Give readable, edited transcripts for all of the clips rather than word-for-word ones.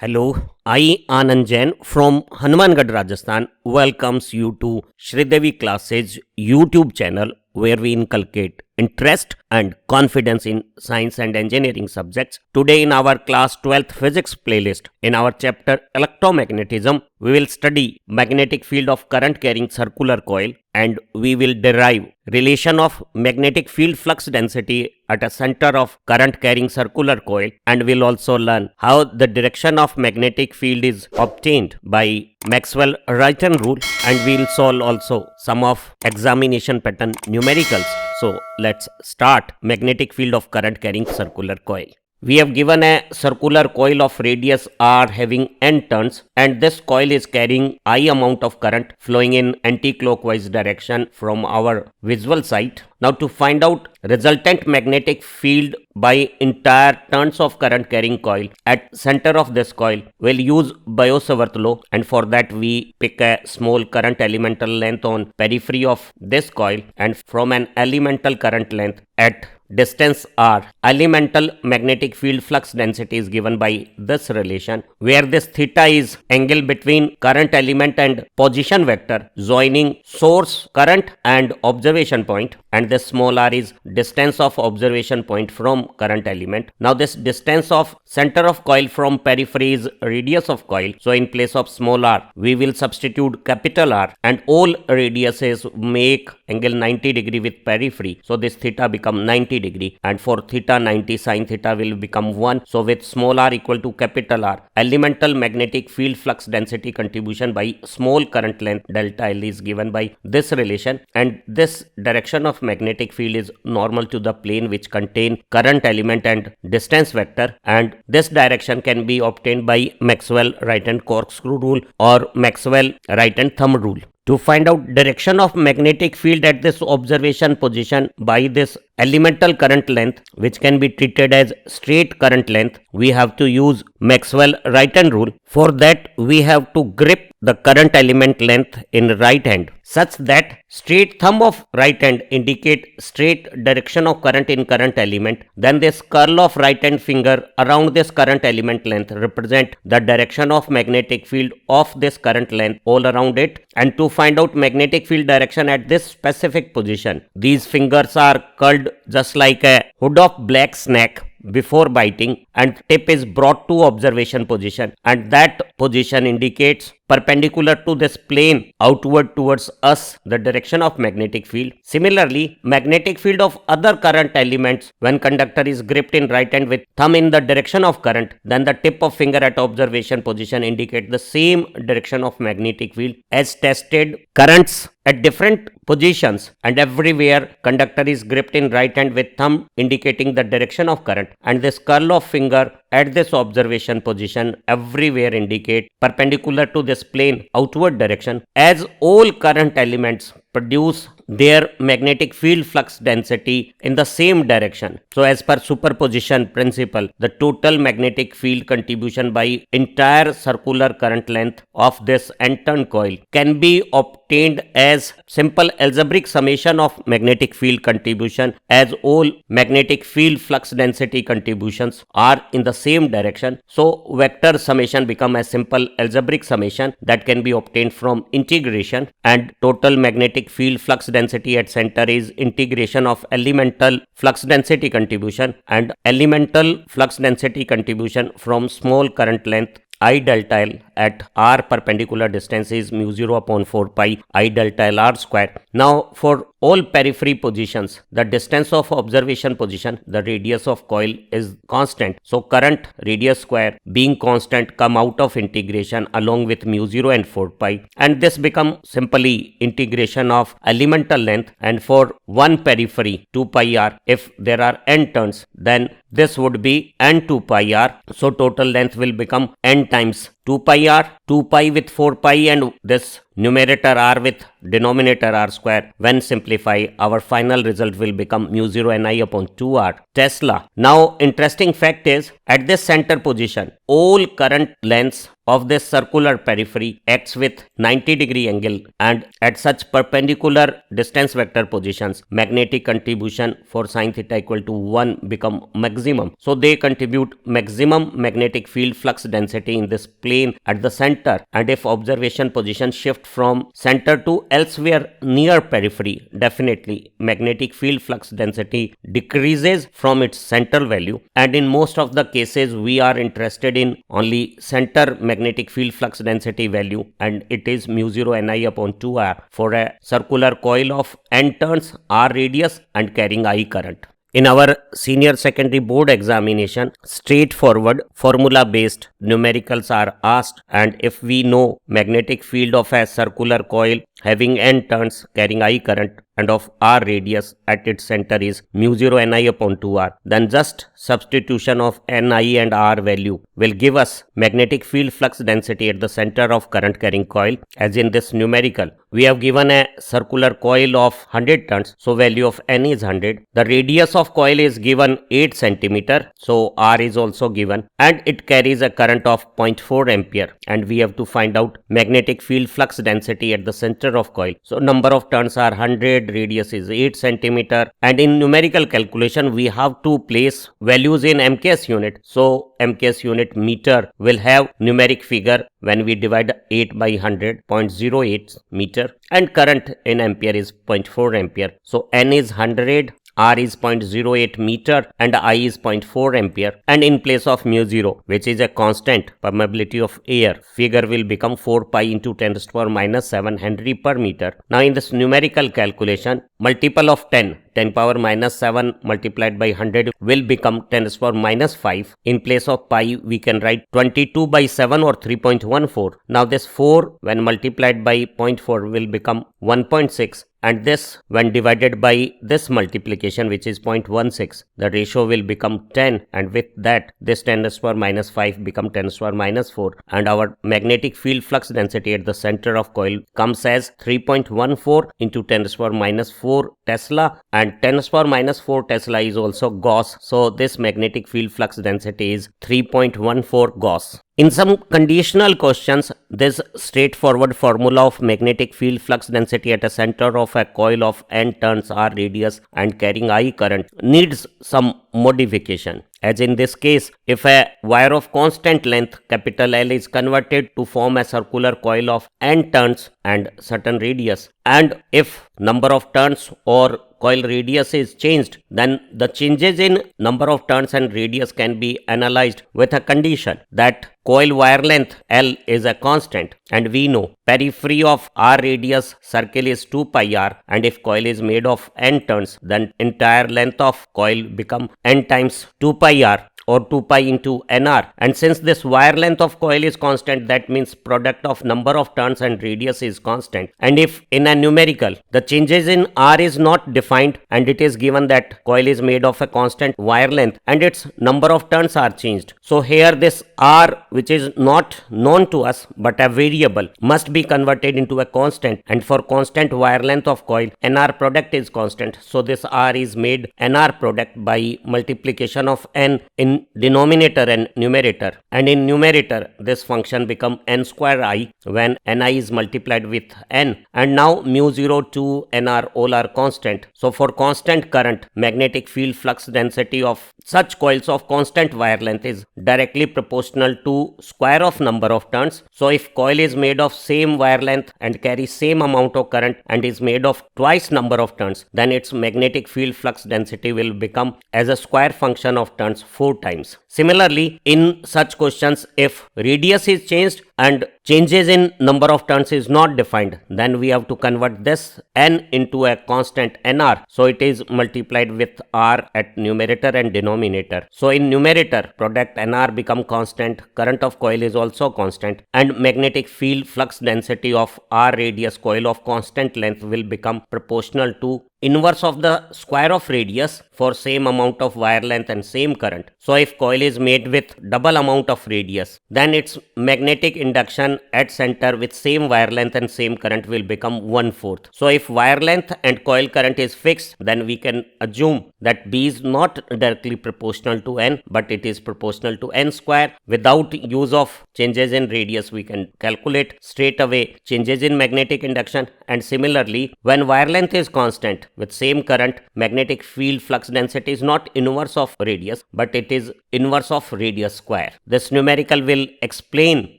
Hello, I Anand Jain from Hanumangarh, Rajasthan welcomes you to Shridevi Classes YouTube channel where we inculcate interest and confidence in science and engineering subjects. Today in our class 12th physics playlist, in our chapter electromagnetism, we will study magnetic field of current carrying circular coil and we will derive relation of magnetic field flux density at a center of current carrying circular coil, and we'll also learn how the direction of magnetic field is obtained by Maxwell Wrighton rule, and we'll solve also some of examination pattern numericals. So let's start magnetic field of current carrying circular coil. We have given a circular coil of radius r having n turns, and this coil is carrying I amount of current flowing in anti-clockwise direction from our visual sight. Now to find out resultant magnetic field by entire turns of current carrying coil at center of this coil, we'll use Biot-Savart law, and for that we pick a small current elemental length on periphery of this coil, and from an elemental current length at distance r, elemental magnetic field flux density is given by this relation, where this theta is angle between current element and position vector joining source current and observation point, and this small r is distance of observation point from current element. Now this distance of center of coil from periphery is radius of coil, so in place of small r we will substitute capital R, and all radiuses make angle 90 degree with periphery, so this theta become 90 degree, and for theta 90 sin theta will become 1. So with small r equal to capital R, elemental magnetic field flux density contribution by small current length delta L is given by this relation, and this direction of magnetic field is normal to the plane which contain current element and distance vector, and this direction can be obtained by Maxwell-Wrighton corkscrew rule or Maxwell-Wrighton thumb rule. To find out direction of magnetic field at this observation position by this elemental current length, which can be treated as straight current length, we have to use Maxwell-Wrighton rule. For that we have to grip the current element length in right hand such that straight thumb of right hand indicate straight direction of current in current element, then this curl of right hand finger around this current element length represent the direction of magnetic field of this current length all around it. And to find out magnetic field direction at this specific position, these fingers are curled just like a hood of black snake before biting, and tip is brought to observation position, and that position indicates perpendicular to this plane outward towards us the direction of magnetic field. Similarly, magnetic field of other current elements, when conductor is gripped in right hand with thumb in the direction of current, then the tip of finger at observation position indicate the same direction of magnetic field as tested currents at different positions, and everywhere conductor is gripped in right hand with thumb indicating the direction of current, and this curl of finger at this observation position everywhere indicate perpendicular to this plane outward direction, as all current elements produce their magnetic field flux density in the same direction. So as per superposition principle, the total magnetic field contribution by entire circular current length of this n-turn coil can be obtained as simple algebraic summation of magnetic field contribution, as all magnetic field flux density contributions are in the same direction. So vector summation become a simple algebraic summation that can be obtained from integration, and total magnetic field flux density at center is integration of elemental flux density contribution and elemental flux density contribution from small current length I delta L at r perpendicular distance is mu 0 upon 4 pi I delta L r square. Now for all periphery positions, the distance of observation position, the radius of coil is constant. So current radius square being constant come out of integration along with mu 0 and 4 pi, and this become simply integration of elemental length, and for one periphery 2 pi r, if there are n turns then this would be n 2 pi r, so total length will become n times 2 pi r, 2 pi with 4 pi and this numerator r with denominator r square. When simplify, our final result will become mu 0 ni upon 2r Tesla. Now interesting fact is, at this center position all current lengths of this circular periphery acts with 90-degree angle and at such perpendicular distance vector positions, magnetic contribution for sin theta equal to 1 become maximum. So they contribute maximum magnetic field flux density in this plane at the center, and if observation position shift from center to elsewhere near periphery, definitely magnetic field flux density decreases from its central value, and in most of the cases we are interested in only center magnetic field flux density value, and it is mu0 Ni upon 2r for a circular coil of n turns, r radius and carrying I current. In our senior secondary board examination, straightforward formula based numericals are asked, and if we know magnetic field of a circular coil having n turns carrying I current and of r radius at its center is mu0 Ni upon 2r, then just substitution of Ni and r value will give us magnetic field flux density at the center of current carrying coil. As in this numerical, we have given a circular coil of 100 turns, so value of N is 100. The radius of coil is given 8 centimeter, so r is also given, and it carries a current of 0.4 ampere, and we have to find out magnetic field flux density at the center of coil. So number of turns are 100, radius is 8 centimeter, and in numerical calculation we have to place values in MKS unit. So MKS unit meter will have numeric figure when we divide 8 by 100, 0.08 meter, and current in ampere is 0.4 ampere. So N is 100, R is 0.08 meter and I is 0.4 ampere, and in place of mu0, which is a constant permeability of air, figure will become 4 pi into 10 to the power minus 7 Henry per meter. Now in this numerical calculation, multiple of 10 power minus 7 multiplied by 100 will become 10 to the power minus 5. In place of pi, we can write 22 by 7 or 3.14. Now this 4 when multiplied by 0.4 will become 1.6. And this when divided by this multiplication, which is 0.16, the ratio will become 10, and with that this 10 to the power minus 5 become 10 to the power minus 4, and our magnetic field flux density at the center of coil comes as 3.14 into 10 to the power minus 4 Tesla, and 10 to the power minus 4 Tesla is also Gauss, so this magnetic field flux density is 3.14 Gauss. In some conditional questions, this straightforward formula of magnetic field flux density at a center of a coil of n turns, r radius and carrying I current needs some modification. As in this case, if a wire of constant length capital L is converted to form a circular coil of n turns and certain radius, and if number of turns or coil radius is changed, then the changes in number of turns and radius can be analyzed with a condition that coil wire length L is a constant, and we know periphery of r radius circle is 2 pi r, and if coil is made of n turns, then entire length of coil become n times 2 pi r or 2 pi into nr, and since this wire length of coil is constant, that means product of number of turns and radius is constant. And if in a numerical the changes in r is not defined and it is given that coil is made of a constant wire length and its number of turns are changed, so here this r, which is not known to us but a variable, must be converted into a constant, and for constant wire length of coil nr product is constant, so this r is made nr product by multiplication of n in denominator and numerator, and in numerator this function become n square I when ni is multiplied with n, and now mu0 to nr all are constant. So for constant current, magnetic field flux density of such coils of constant wire length is directly proportional to square of number of turns. So if coil is made of same wire length and carries same amount of current and is made of twice number of turns, then its magnetic field flux density will become as a square function of turns 4 times. Similarly, in such questions, if radius is changed and changes in number of turns is not defined, then we have to convert this n into a constant nr, so it is multiplied with r at numerator and denominator. So in numerator, product nr become constant, current of coil is also constant, and magnetic field flux density of r radius coil of constant length will become proportional to inverse of the square of radius for same amount of wire length and same current. So if coil is made with double amount of radius, then its magnetic induction at center with same wire length and same current will become 1/4. So if wire length and coil current is fixed, then we can assume that B is not directly proportional to N, but it is proportional to N square. Without use of changes in radius, we can calculate straight away changes in magnetic induction. And similarly, when wire length is constant with same current, magnetic field flux density is not inverse of radius, but it is inverse of radius square. This numerical will explain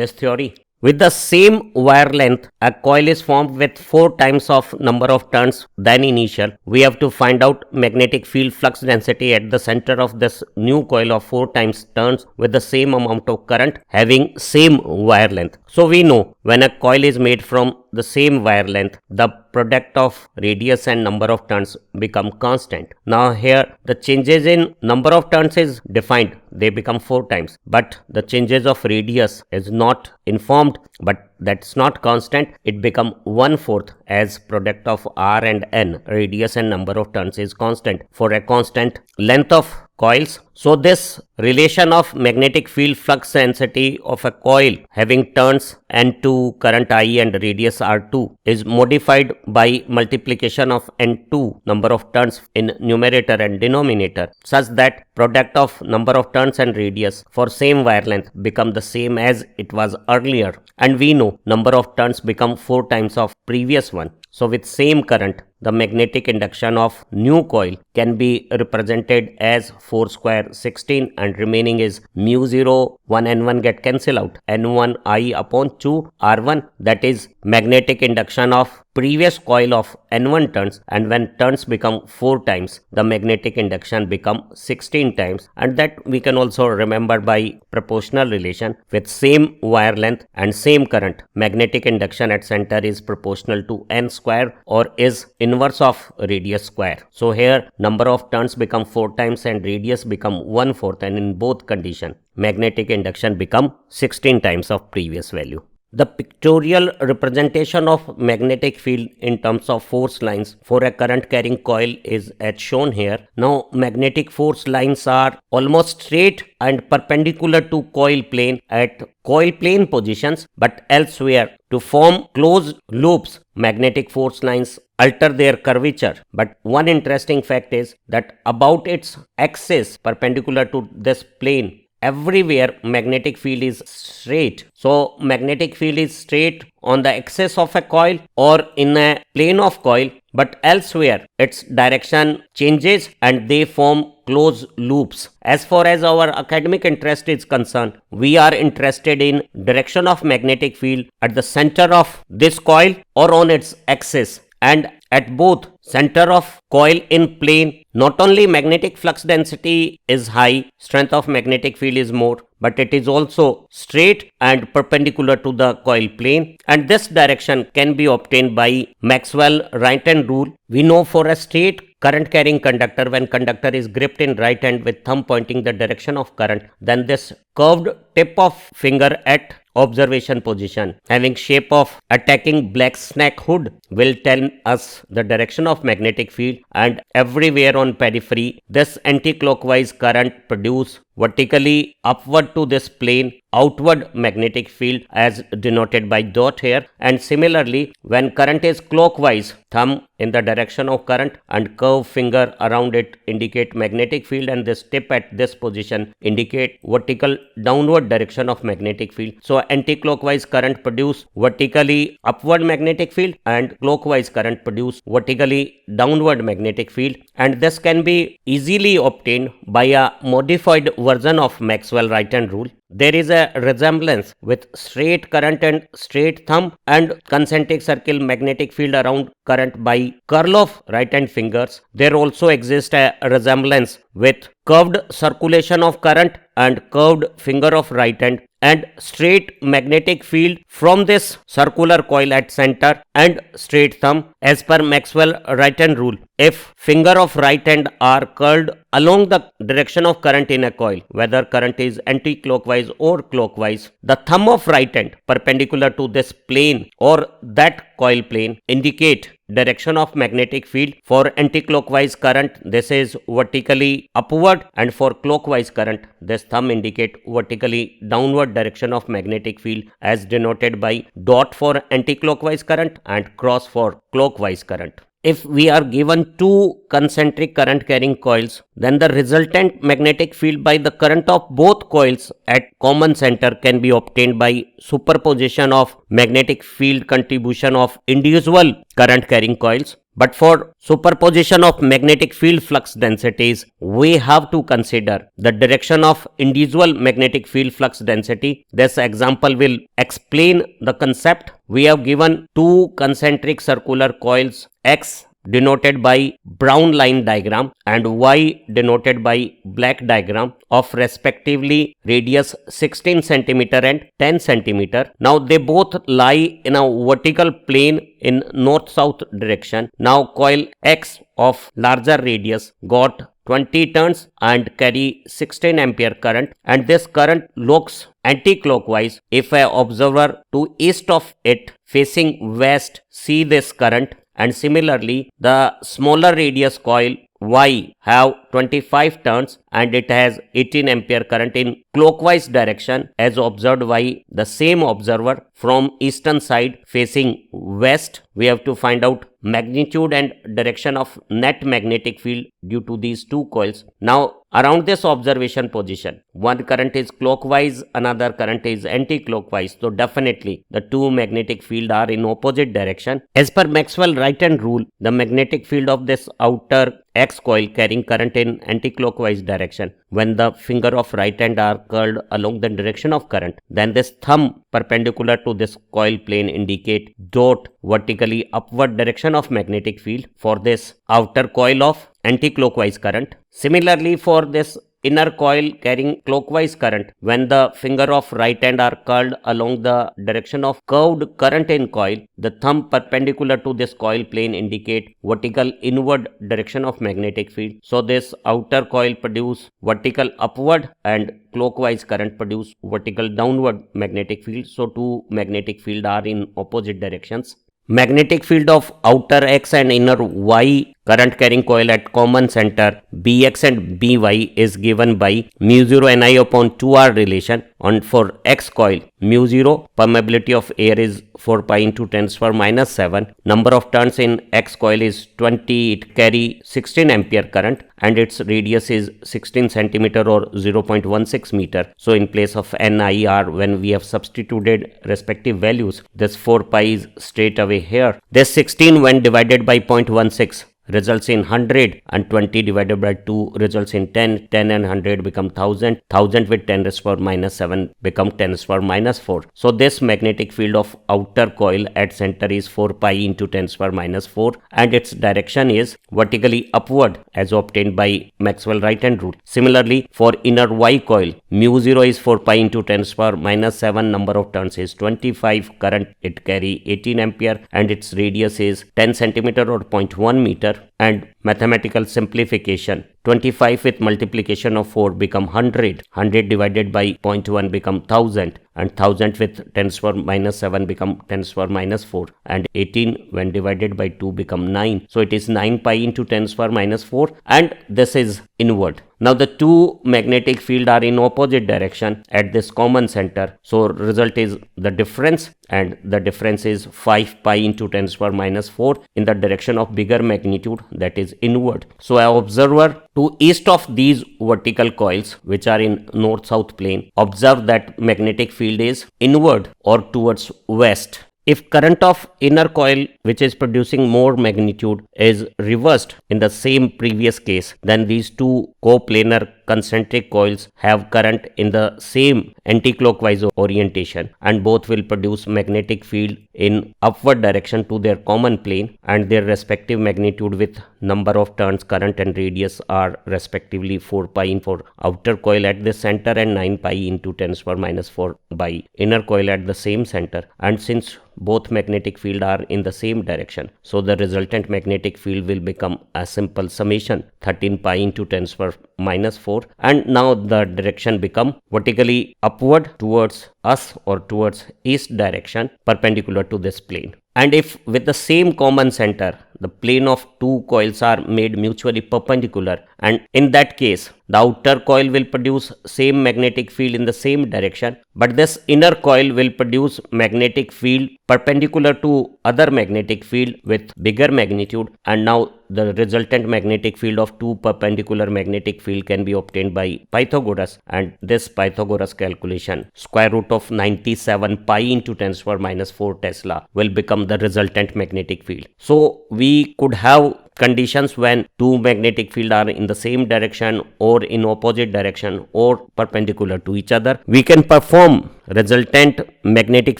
this theory. With the same wire length, a coil is formed with 4 times of number of turns than initial. We have to find out magnetic field flux density at the center of this new coil of 4 times turns with the same amount of current having same wire length. So we know when a coil is made from the same wire length, the product of radius and number of turns become constant. Now here the changes in number of turns is defined, they become 4 times, but the changes of radius is not informed, but that's not constant, it become 1/4 as product of R and N, radius and number of turns is constant for a constant length of coils. So this relation of magnetic field flux density of a coil having turns N2, current I and radius R2 is modified by multiplication of N2 number of turns in numerator and denominator, such that product of number of turns and radius for same wire length become the same as it was earlier, and we know number of turns become 4 times of previous one. So with same current, the magnetic induction of new coil can be represented as 4 square 16 and remaining is mu 0 1 N1 get cancel out, N1 I upon 2 R1, that is magnetic induction of previous coil of N1 turns, and when turns become 4 times, the magnetic induction become 16 times, and that we can also remember by proportional relation. With same wire length and same current, magnetic induction at center is proportional to N square or is inverse of radius square. So here number of turns become 4 times and radius become 1/4, and in both condition magnetic induction become 16 times of previous value. The pictorial representation of magnetic field in terms of force lines for a current carrying coil is as shown here. Now magnetic force lines are almost straight and perpendicular to coil plane at coil plane positions, but elsewhere to form closed loops, magnetic force lines alter their curvature. But one interesting fact is that about its axis perpendicular to this plane, everywhere magnetic field is straight. So magnetic field is straight on the axis of a coil or in a plane of coil, but elsewhere its direction changes and they form closed loops. As far as our academic interest is concerned, we are interested in direction of magnetic field at the center of this coil or on its axis, and at both center of coil in plane, not only magnetic flux density is high, strength of magnetic field is more, but it is also straight and perpendicular to the coil plane, and this direction can be obtained by Maxwell right hand rule. We know for a straight current carrying conductor, when conductor is gripped in right hand with thumb pointing the direction of current, then this curved tip of finger at observation position having shape of attacking black snake hood will tell us the direction of magnetic field, and everywhere on periphery this anti-clockwise current produce vertically upward to this plane outward magnetic field as denoted by dot here, and similarly when current is clockwise, thumb in the direction of current and curved finger around it indicate magnetic field, and this tip at this position indicate vertical downward direction of magnetic field. So anti-clockwise current produce vertically upward magnetic field and clockwise current produce vertically downward magnetic field, and this can be easily obtained by a modified version of Maxwell right hand rule. There is a resemblance with straight current and straight thumb and concentric circle magnetic field around current by curl of right hand fingers. There also exists a resemblance with curved circulation of current and curved finger of right hand and straight magnetic field from this circular coil at center and straight thumb as per Maxwell right hand rule. If finger of right hand are curled along the direction of current in a coil, whether current is anti-clockwise anticlockwise or clockwise, the thumb of right hand perpendicular to this plane or that coil plane indicate direction of magnetic field. For anticlockwise current, this is vertically upward, and for clockwise current, this thumb indicate vertically downward direction of magnetic field, as denoted by dot for anticlockwise current and cross for clockwise current. If we are given two concentric current carrying coils, then the resultant magnetic field by the current of both coils at common center can be obtained by superposition of magnetic field contribution of individual current carrying coils. But for superposition of magnetic field flux densities, we have to consider the direction of individual magnetic field flux density. This example will explain the concept. We have given two concentric circular coils, X denoted by brown line diagram and Y denoted by black diagram, of respectively radius 16 cm and 10 cm. Now they both lie in a vertical plane in north-south direction. Now coil X of larger radius got 20 turns and carry 16 ampere current, and this current looks anti-clockwise. If an observer to east of it facing west see this current, and similarly the smaller radius coil Y have 25 turns and it has 18 ampere current in clockwise direction as observed by the same observer from eastern side facing west. We have to find out magnitude and direction of net magnetic field due to these two coils. Now around this observation position, one current is clockwise, another current is anti-clockwise. So definitely the two magnetic field are in opposite direction. As per Maxwell right hand rule, the magnetic field of this outer X coil carrying current in anti-clockwise direction, when the finger of right hand are curled along the direction of current, then this thumb perpendicular to this coil plane indicate dot vertically upward direction of magnetic field for this outer coil of anti-clockwise current. Similarly, for this inner coil carrying clockwise current, when the finger of right hand are curled along the direction of curved current in coil, the thumb perpendicular to this coil plane indicate vertical inward direction of magnetic field. So this outer coil produce vertical upward and clockwise current produce vertical downward magnetic field. So two magnetic field are in opposite directions. Magnetic field of outer X and inner Y current carrying coil at common center Bx and By is given by mu0 Ni upon 2r relation, and for X coil mu0 permeability of air is 4 pi into 10 to the power minus 7. Number of turns in X coil is 20. It carry 16 ampere current and its radius is 16 centimeter or 0.16 meter. So in place of NIR, when we have substituted respective values, this 4 pi is straight away here. This 16 when divided by 0.16 results in 100, and 20 divided by 2 results in 10. 10 and 100 become 1000. 1000 with 10 raised to the power minus 7 become 10 raised to the power minus 4. So this magnetic field of outer coil at center is 4 pi into 10 raised to the power minus 4, and its direction is vertically upward as obtained by Maxwell right hand rule. Similarly, for inner Y coil, mu0 is 4 pi into 10 raised to the power minus 7. Number of turns is 25. Current it carry 18 ampere and its radius is 10 centimeter or 0.1 meter. And mathematical simplification, 25 with multiplication of 4 become 100. 100 divided by 0.1 become 1000, and 1000 with 10 to the power minus 7 become 10 to the power minus 4, and 18 when divided by 2 become 9. So it is 9 pi into 10 to the power minus 4, and this is inward. Now the two magnetic field are in opposite direction at this common center. So result is the difference, and the difference is 5 pi into 10 to the power minus 4 in the direction of bigger magnitude, that is inward. So an observer to east of these vertical coils which are in north-south plane, observe that magnetic field is inward or towards west. If current of inner coil which is producing more magnitude is reversed in the same previous case, then these two coplanar concentric coils have current in the same anti-clockwise orientation, and both will produce magnetic field in upward direction to their common plane, and their respective magnitude with number of turns, current and radius are respectively 4 pi in for outer coil at the center and 9 pi into 10 to the power minus 4 by inner coil at the same center. And since both magnetic field are in the same direction, so the resultant magnetic field will become a simple summation 13 pi into 10 to the power minus 4 4, and now the direction become vertically upward towards us or towards east direction perpendicular to this plane. And if with the same common center the plane of two coils are made mutually perpendicular, and in that case the outer coil will produce same magnetic field in the same direction, but this inner coil will produce magnetic field perpendicular to other magnetic field with bigger magnitude, and now the resultant magnetic field of two perpendicular magnetic field can be obtained by Pythagoras, and this Pythagoras calculation, square root of 97 pi into 10 to the power minus 4 Tesla, will become the resultant magnetic field. So we could have conditions when two magnetic field are in the same direction or in opposite direction or perpendicular to each other. We can perform resultant magnetic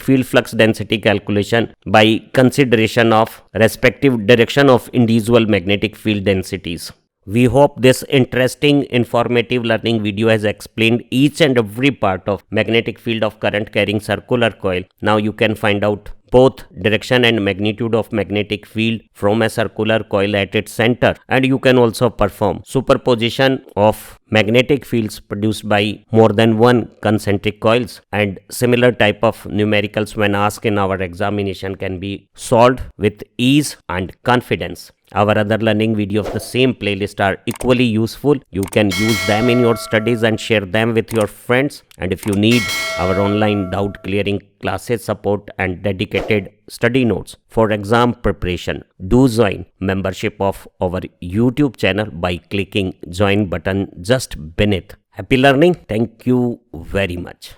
field flux density calculation by consideration of respective direction of individual magnetic field densities. We hope this interesting informative learning video has explained each and every part of magnetic field of current carrying circular coil. Now you can find out both direction and magnitude of magnetic field from a circular coil at its center, and you can also perform superposition of magnetic fields produced by more than one concentric coils, and similar type of numericals when asked in our examination can be solved with ease and confidence. Our other learning video of the same playlist are equally useful. You can use them in your studies and share them with your friends. And if you need our online doubt clearing classes support and dedicated study notes for exam preparation, do join membership of our YouTube channel by clicking join button just beneath. Happy learning. Thank you very much.